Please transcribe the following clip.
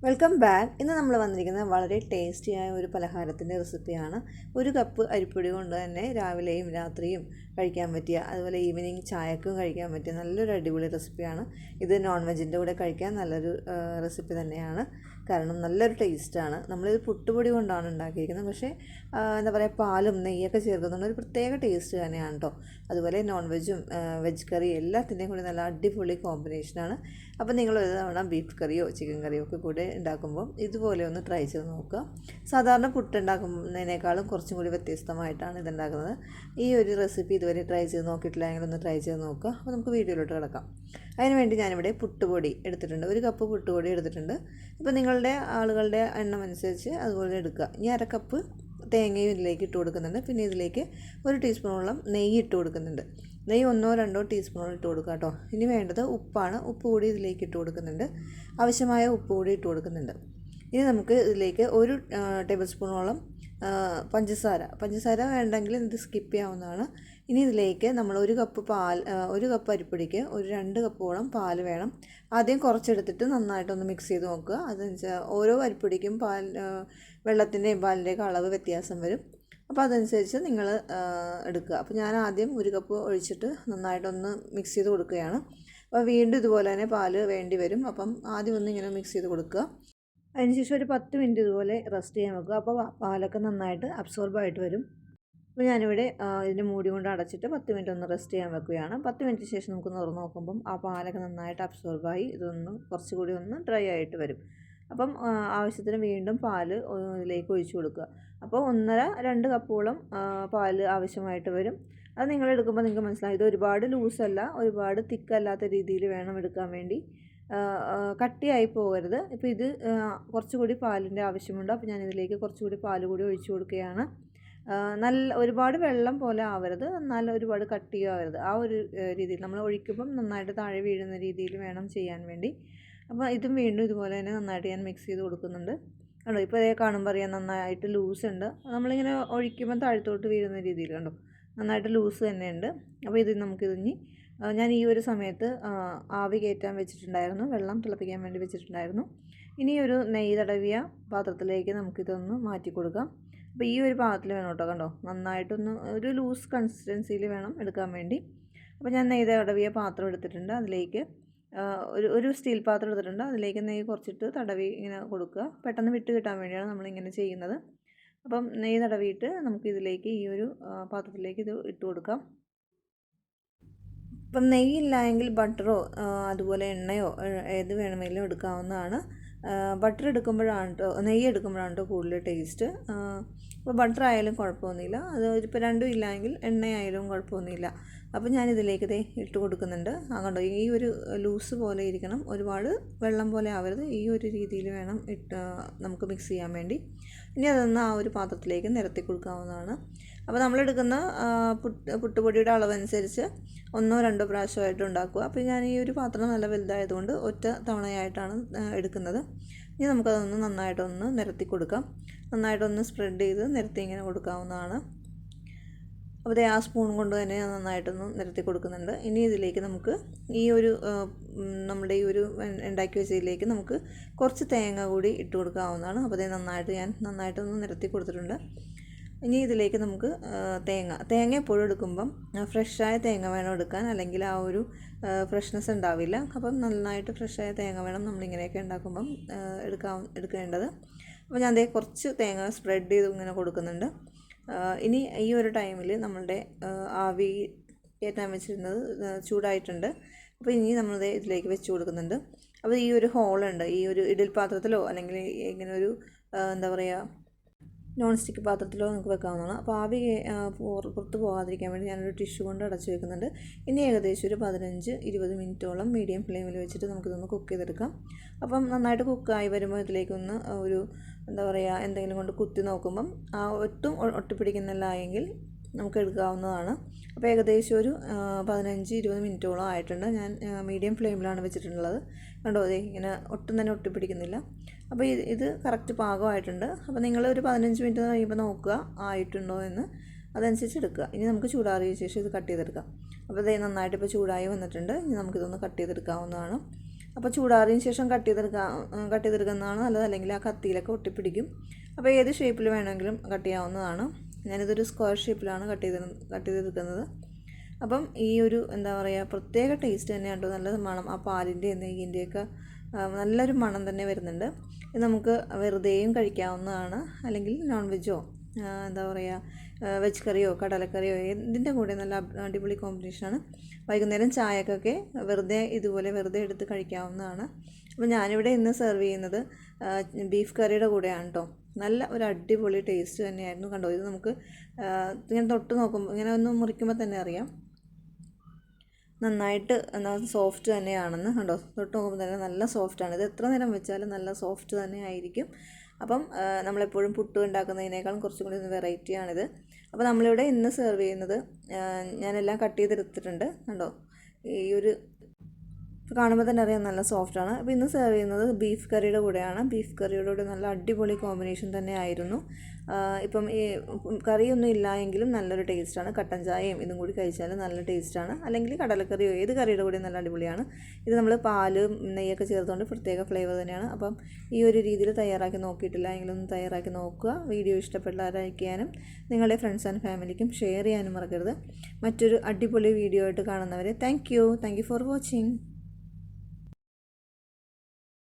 Welcome back. ഇന്ന് നമ്മൾ വന്നിരിക്കുന്നത് വളരെ ടേസ്റ്റിയായ ഒരു പലഹാരത്തിൻ്റെ റെസിപ്പിയാണ്. ഒരു കപ്പ് അരിപ്പൊടി കൊണ്ട് തന്നെ രാവിലെയും രാത്രിയും കഴിക്കാൻ പറ്റിയ, അതുപോലെ ഈവനിങ് ചായക്കും കഴിക്കാൻ പറ്റിയ നല്ലൊരു അടിപൊളി റെസിപ്പിയാണ്. ഇത് നോൺ വെജിൻ്റെ കൂടെ കഴിക്കാൻ നല്ലൊരു റെസിപ്പി തന്നെയാണ്. കാരണം നല്ലൊരു ടേസ്റ്റാണ്. നമ്മളിത് പുട്ടുപൊടി കൊണ്ടാണ് ഉണ്ടാക്കിയിരിക്കുന്നത്. പക്ഷേ എന്താ പറയുക, പാലും നെയ്യൊക്കെ ചേർക്കുന്നുണ്ട്, ഒരു പ്രത്യേക ടേസ്റ്റ് തന്നെയാണ് കേട്ടോ. അതുപോലെ നോൺ വെജും വെജ് കറി എല്ലാത്തിൻ്റെയും കൂടി നല്ല അടിപൊളി കോമ്പിനേഷനാണ്. അപ്പോൾ നിങ്ങൾ ഒരു തവണ ബീഫ് കറിയോ ചിക്കൻ കറിയോ ഒക്കെ കൂടെ ഉണ്ടാക്കുമ്പോൾ ഇതുപോലെ ഒന്ന് ട്രൈ ചെയ്ത് നോക്കുക. സാധാരണ പുട്ടുണ്ടാക്കുന്നതിനേക്കാളും കുറച്ചും കൂടി വ്യത്യസ്തമായിട്ടാണ് ഇതുണ്ടാക്കുന്നത്. ഈ ഒരു റെസിപ്പി ഇതുവരെ ട്രൈ ചെയ്ത് നോക്കിയിട്ടില്ല എങ്കിൽ ഒന്ന് ട്രൈ ചെയ്ത് നോക്കുക. അപ്പോൾ നമുക്ക് വീഡിയോയിലോട്ട് കിടക്കാം. അതിനുവേണ്ടി ഞാനിവിടെ പുട്ടുപൊടി എടുത്തിട്ടുണ്ട്, ഒരു കപ്പ് പുട്ടുപൊടി എടുത്തിട്ടുണ്ട്. അപ്പോൾ നിങ്ങളുടെ ആളുകളുടെ എണ്ണം അനുസരിച്ച് അതുപോലെ എടുക്കുക. ഇനി അരക്കപ്പ് തേങ്ങയും ഇതിലേക്ക് ഇട്ട് കൊടുക്കുന്നുണ്ട്. പിന്നെ ഇതിലേക്ക് 1 ടീസ്പൂണോളം നെയ്യ് ഇട്ട് കൊടുക്കുന്നുണ്ട്. നെയ്യ് 1-2 ടീസ്പൂണോളം ഇട്ട് കൊടുക്കുക കേട്ടോ. ഇനി വേണ്ടത് ഉപ്പാണ്. ഉപ്പ് കൂടി ഇതിലേക്ക് ഇട്ട് കൊടുക്കുന്നുണ്ട്. ആവശ്യമായ ഉപ്പ് കൂടി ഇട്ട് കൊടുക്കുന്നുണ്ട്. ഇനി നമുക്ക് ഇതിലേക്ക് 1 ടേബിൾ സ്പൂണോളം പഞ്ചസാര വേണ്ടെങ്കിൽ ഇത് സ്കിപ്പ് ചെയ്യാവുന്നതാണ്. ഇനി ഇതിലേക്ക് നമ്മൾ 1 കപ്പ് അരിപ്പൊടിക്ക് 2 കപ്പോളം പാൽ വേണം. ആദ്യം കുറച്ചെടുത്തിട്ട് നന്നായിട്ടൊന്ന് മിക്സ് ചെയ്ത് നോക്കുക. അതെന്ന് ഓരോ അരിപ്പൊടിക്കും വെള്ളത്തിൻ്റെയും പാലിൻ്റെയൊക്കെ അളവ് വ്യത്യാസം വരും. അപ്പോൾ അതനുസരിച്ച് നിങ്ങൾ എടുക്കുക. അപ്പോൾ ഞാൻ ആദ്യം 1 കപ്പ് ഒഴിച്ചിട്ട് നന്നായിട്ടൊന്ന് മിക്സ് ചെയ്ത് കൊടുക്കുകയാണ്. അപ്പോൾ വീണ്ടും ഇതുപോലെ തന്നെ പാല് വേണ്ടി വരും. അപ്പം ആദ്യം ഒന്ന് ഇങ്ങനെ മിക്സ് ചെയ്ത് കൊടുക്കുക. അതിനുശേഷം ഒരു 10 മിനിറ്റ് ഇതുപോലെ റെസ്റ്റ് ചെയ്യാൻ വെക്കുക. അപ്പോൾ പാലൊക്കെ നന്നായിട്ട് അബ്സോർബായിട്ട് വരും. അപ്പോൾ ഞാനിവിടെ ഇതിൻ്റെ മൂടി കൊണ്ട് അടച്ചിട്ട് 10 മിനിറ്റ് ഒന്ന് റെസ്റ്റ് ചെയ്യാൻ വെക്കുകയാണ്. 10 മിനിറ്റ് ശേഷം നമുക്ക് തുറന്ന് നോക്കുമ്പം ആ പാലൊക്കെ നന്നായിട്ട് അബ്സോർബായി ഇതൊന്ന് കുറച്ചുകൂടി ഒന്ന് ഡ്രൈ ആയിട്ട് വരും. അപ്പം ആവശ്യത്തിന് വീണ്ടും പാല് ഇതിലേക്ക് ഒഴിച്ചു കൊടുക്കുക. അപ്പോൾ 1.5-2 കപ്പോളം പാല് ആവശ്യമായിട്ട് വരും. അത് നിങ്ങൾ എടുക്കുമ്പോൾ നിങ്ങൾക്ക് മനസ്സിലാവും, ഇത് ഒരുപാട് ലൂസല്ല, ഒരുപാട് തിക്കല്ലാത്ത രീതിയിൽ വേണം എടുക്കാൻ വേണ്ടി. കട്ടിയായി പോകരുത്. ഇപ്പോൾ ഇത് കുറച്ചുകൂടി പാലിൻ്റെ ആവശ്യമുണ്ട്. അപ്പോൾ ഞാനിതിലേക്ക് കുറച്ചുകൂടി പാൽ കൂടി ഒഴിച്ചു കൊടുക്കുകയാണ്. ഒരുപാട് വെള്ളം പോലെ ആവരുത്, എന്നാൽ ഒരുപാട് കട്ടിയും ആവരുത്. ആ ഒരു രീതിയിൽ നമ്മൾ ഒഴിക്കുമ്പം നന്നായിട്ട് താഴെ വീഴുന്ന രീതിയിൽ വേണം ചെയ്യാൻ വേണ്ടി. അപ്പോൾ ഇതും വീണ്ടും ഇതുപോലെ തന്നെ നന്നായിട്ട് ഞാൻ മിക്സ് ചെയ്ത് കൊടുക്കുന്നുണ്ട്. കണ്ടോ, ഇപ്പോൾ ഇതേ കാണുമ്പോൾ അറിയാം നന്നായിട്ട് ലൂസ് ഉണ്ട്. നമ്മളിങ്ങനെ ഒഴിക്കുമ്പോൾ താഴത്തോട്ട് വീഴുന്ന രീതിയിൽ കണ്ടോ നന്നായിട്ട് ലൂസ് തന്നെയുണ്ട്. അപ്പോൾ ഇത് നമുക്കിതിനി ഞാൻ ഈ ഒരു സമയത്ത് ആവി കയറ്റാൻ വെച്ചിട്ടുണ്ടായിരുന്നു, വെള്ളം തിളപ്പിക്കാൻ വേണ്ടി വെച്ചിട്ടുണ്ടായിരുന്നു. ഇനി ഒരു നെയ്യ് തടവിയ പാത്രത്തിലേക്ക് നമുക്കിതൊന്ന് മാറ്റി കൊടുക്കാം. അപ്പോൾ ഈ ഒരു പാത്രത്തിൽ വേണം കേട്ടോ. കണ്ടോ നന്നായിട്ടൊന്ന് ഒരു ലൂസ് കൺസിസ്റ്റൻസിയിൽ വേണം എടുക്കാൻ വേണ്ടി. അപ്പോൾ ഞാൻ നെയ്യ് തടവിയ പാത്രം എടുത്തിട്ടുണ്ട്. അതിലേക്ക് ഒരു സ്റ്റീൽ പാത്രം എടുത്തിട്ടുണ്ട്. അതിലേക്ക് നെയ്യ് കുറച്ചിട്ട് തടവി ഇങ്ങനെ കൊടുക്കുക. പെട്ടെന്ന് വിട്ട് കിട്ടാൻ വേണ്ടിയാണ് നമ്മളിങ്ങനെ ചെയ്യുന്നത്. അപ്പം നെയ്യ് തടവിയിട്ട് നമുക്കിതിലേക്ക് ഈ ഒരു പാത്രത്തിലേക്ക് ഇത് ഇട്ട് കൊടുക്കാം. ഇപ്പം നെയ്യില്ല എങ്കിൽ ബട്ടറോ അതുപോലെ എണ്ണയോ ഏത് വേണമെങ്കിലും എടുക്കാവുന്നതാണ്. ബട്ടർ എടുക്കുമ്പോഴാണ് കേട്ടോ, നെയ്യ് എടുക്കുമ്പോഴാണ് കേട്ടോ കൂടുതൽ ടേസ്റ്റ്. അപ്പോൾ ബട്ടർ ആയാലും കുഴപ്പമൊന്നുമില്ല, അത് ഇപ്പോൾ രണ്ടും ഇല്ലെങ്കിൽ എണ്ണയായാലും കുഴപ്പമൊന്നുമില്ല. അപ്പോൾ ഞാനിതിലേക്ക് ഇട്ട് കൊടുക്കുന്നുണ്ട്. കണ്ടോ ഈ ഒരു ലൂസ് പോലെ ഇരിക്കണം, ഒരുപാട് വെള്ളം പോലെ ആവരുത്. ഈ ഒരു രീതിയിൽ വേണം നമുക്ക് മിക്സ് ചെയ്യാൻ വേണ്ടി. ഇനി അതൊന്ന് ആ ഒരു പാത്രത്തിലേക്ക് നിരത്തി കൊടുക്കാവുന്നതാണ്. അപ്പോൾ നമ്മളെടുക്കുന്ന പുട്ടുപൊടിയുടെ അളവനുസരിച്ച് 1-2 പ്രാവശ്യമായിട്ട് ഉണ്ടാക്കുക. അപ്പോൾ ഞാൻ ഈ ഒരു പാത്രം നല്ല വലുതായതുകൊണ്ട് ഒറ്റ തവണയായിട്ടാണ് എടുക്കുന്നത്. ഇനി നമുക്കതൊന്ന് നന്നായിട്ടൊന്ന് നിരത്തി കൊടുക്കാം. നന്നായിട്ടൊന്ന് സ്പ്രെഡ് ചെയ്ത് നിരത്തി ഇങ്ങനെ കൊടുക്കാവുന്നതാണ്. അപ്പോൾ ആ സ്പൂൺ കൊണ്ട് തന്നെ നന്നായിട്ടൊന്ന് നിരത്തി കൊടുക്കുന്നുണ്ട്. ഇനി ഇതിലേക്ക് നമുക്ക് ഈ ഒരു നമ്മുടെ ഈ ഒരു ഉണ്ടാക്കി വെച്ചതിലേക്ക് നമുക്ക് കുറച്ച് തേങ്ങ കൂടി ഇട്ട് കൊടുക്കാവുന്നതാണ്. അപ്പോൾ ഞാൻ നന്നായിട്ടൊന്ന് നിരത്തി കൊടുത്തിട്ടുണ്ട്. ഇനി ഇതിലേക്ക് നമുക്ക് തേങ്ങ എപ്പോഴും എടുക്കുമ്പം ഫ്രഷായ തേങ്ങ വേണം എടുക്കാൻ, അല്ലെങ്കിൽ ആ ഒരു ഫ്രഷ്നെസ് ഉണ്ടാവില്ല. അപ്പം നന്നായിട്ട് ഫ്രഷായ തേങ്ങ വേണം നമ്മളിങ്ങനെയൊക്കെ ഉണ്ടാക്കുമ്പം എടുക്കേണ്ടത്. അപ്പോൾ ഞാൻ കുറച്ച് തേങ്ങ സ്പ്രെഡ് ചെയ്ത് ഇങ്ങനെ കൊടുക്കുന്നുണ്ട്. ഇനി ഈ ഒരു ടൈമിൽ നമ്മളുടെ ആവി കയറ്റാൻ വെച്ചിരുന്നത് ചൂടായിട്ടുണ്ട്. അപ്പോൾ ഇനി നമ്മൾ ഇതിലേക്ക് വെച്ച് കൊടുക്കുന്നുണ്ട്. അപ്പോൾ ഈ ഒരു ഹോളുണ്ട്, ഈ ഒരു ഇഡ്ഡലി പാത്രത്തിലോ അല്ലെങ്കിൽ ഇങ്ങനെ ഒരു എന്താ പറയുക നോൺ സ്റ്റിക്ക് പാത്രത്തിലോ നമുക്ക് വെക്കാവുന്നതാണ്. അപ്പോൾ ആവി പുറത്ത് പോകാതിരിക്കാൻ വേണ്ടി ഞാനൊരു ടിഷ്യൂ കൊണ്ട് അടച്ച് വെക്കുന്നുണ്ട്. ഇനി ഏകദേശം ഒരു 15-20 മിനിറ്റോളം മീഡിയം ഫ്ലെയിമിൽ വെച്ചിട്ട് നമുക്കിതൊന്ന് കുക്ക് ചെയ്തെടുക്കാം. അപ്പം നന്നായിട്ട് കുക്കായി വരുമ്പോൾ ഇതിലേക്കൊന്ന് ഒരു എന്താ പറയുക എന്തെങ്കിലും കൊണ്ട് കുത്തി നോക്കുമ്പം ഒട്ടും ഒട്ടിപ്പിടിക്കുന്നില്ല എങ്കിൽ നമുക്ക് എടുക്കാവുന്നതാണ്. അപ്പോൾ ഏകദേശം ഒരു 15-20 മിനിറ്റോളം ആയിട്ടുണ്ട്. ഞാൻ മീഡിയം ഫ്ലെയിമിലാണ് വെച്ചിട്ടുള്ളത്. കണ്ടോ ഇങ്ങനെ ഒട്ടും തന്നെ ഒട്ടിപ്പിടിക്കുന്നില്ല. അപ്പോൾ ഇത് കറക്റ്റ് പാകമായിട്ടുണ്ട്. അപ്പോൾ നിങ്ങൾ ഒരു 15 മിനിറ്റ് കഴിയുമ്പോൾ നോക്കുക ആയിട്ടുണ്ടോ എന്ന്, അതനുസരിച്ച് എടുക്കുക. ഇനി നമുക്ക് ചൂടാറിയ ശേഷം ഇത് കട്ട് ചെയ്തെടുക്കാം. അപ്പോൾ നന്നായിട്ട് ഇപ്പോൾ ചൂടായി വന്നിട്ടുണ്ട്. ഇനി നമുക്കിതൊന്ന് കട്ട് ചെയ്തെടുക്കാവുന്നതാണ്. അപ്പോൾ ചൂടാറിയതിന് ശേഷം കട്ട് ചെയ്തെടുക്കുന്നതാണ് നല്ലത്, അല്ലെങ്കിൽ ആ കത്തിയിലൊക്കെ ഒട്ടിപ്പിടിക്കും. അപ്പോൾ ഏത് ഷേപ്പിൽ വേണമെങ്കിലും കട്ട് ചെയ്യാവുന്നതാണ്. ഞാനിതൊരു സ്ക്വയർ ഷേപ്പിലാണ് കട്ട് ചെയ്തെടുക്കുന്നത്. അപ്പം ഈ ഒരു എന്താ പറയുക പ്രത്യേക ടേസ്റ്റ് തന്നെയാണ് കേട്ടോ. നല്ല മണം, ആ പാലിൻ്റെ നെയ്യിൻ്റെയൊക്കെ നല്ലൊരു മണം തന്നെ വരുന്നുണ്ട്. ഇത് നമുക്ക് വെറുതെയും കഴിക്കാവുന്നതാണ്, അല്ലെങ്കിൽ നോൺ വെജോ എന്താ പറയുക വെജ് കറിയോ കടലക്കറിയോ ഇതിൻ്റെ കൂടെ നല്ല അടിപൊളി കോമ്പിനേഷനാണ്. വൈകുന്നേരം ചായക്കൊക്കെ ഇതുപോലെ വെറുതെ എടുത്ത് കഴിക്കാവുന്നതാണ്. അപ്പോൾ ഞാനിവിടെ ഇന്ന് സെർവ് ചെയ്യുന്നത് ബീഫ് കറിയുടെ കൂടെയാണ് കേട്ടോ. നല്ല ഒരു അടിപൊളി ടേസ്റ്റ് തന്നെയായിരുന്നു. കണ്ടോ, ഇത് നമുക്ക് ഇങ്ങനെ തൊട്ട് നോക്കുമ്പോൾ ഇങ്ങനെ ഒന്ന് മുറിക്കുമ്പോൾ തന്നെ അറിയാം നന്നായിട്ട് സോഫ്റ്റ് തന്നെയാണെന്ന്. കണ്ടോ, തൊട്ട് നോക്കുമ്പോൾ തന്നെ നല്ല സോഫ്റ്റാണ്. ഇത് എത്ര നേരം വെച്ചാലും നല്ല സോഫ്റ്റ് തന്നെ ആയിരിക്കും. അപ്പം നമ്മളെപ്പോഴും പുട്ട് ഉണ്ടാക്കുന്നതിനേക്കാളും കുറച്ചും കൂടി ഒന്ന് വെറൈറ്റിയാണിത്. അപ്പോൾ നമ്മളിവിടെ ഇന്ന് സെർവ് ചെയ്യുന്നത് ഞാനെല്ലാം കട്ട് ചെയ്തെടുത്തിട്ടുണ്ട്. കണ്ടോ, ഈ ഒരു കാണുമ്പോൾ തന്നെ അറിയാം നല്ല സോഫ്റ്റാണ്. അപ്പോൾ ഇന്ന് സെർവ് ചെയ്യുന്നത് ബീഫ് കറിയുടെ കൂടെയാണ്. ബീഫ് കറിയുടെ കൂടെ നല്ല അടിപൊളി കോമ്പിനേഷൻ തന്നെ ആയിരുന്നു. ഇപ്പം ഈ കറിയൊന്നും ഇല്ല എങ്കിലും നല്ലൊരു ടേസ്റ്റാണ്. കട്ടൻ ചായയും ഇതും കൂടി കഴിച്ചാൽ നല്ല ടേസ്റ്റാണ്, അല്ലെങ്കിൽ കടലക്കറിയോ ഏത് കറിയുടെ കൂടെ നല്ല അടിപൊളിയാണ്. ഇത് നമ്മൾ പാലും നെയ്യൊക്കെ ചേർത്തുകൊണ്ട് പ്രത്യേക ഫ്ലേവർ തന്നെയാണ്. അപ്പം ഈ ഒരു രീതിയിൽ തയ്യാറാക്കി നോക്കിയിട്ടില്ല എങ്കിലൊന്ന് തയ്യാറാക്കി നോക്കുക. വീഡിയോ ഇഷ്ടപ്പെട്ടായിരിക്കാനും നിങ്ങളുടെ ഫ്രണ്ട്സ് ആൻഡ് ഫാമിലിക്കും ഷെയർ ചെയ്യാനും മറക്കരുത്. മറ്റൊരു അടിപൊളി വീഡിയോ ആയിട്ട് കാണുന്നവരെ താങ്ക് യു ഫോർ വാച്ചിങ്.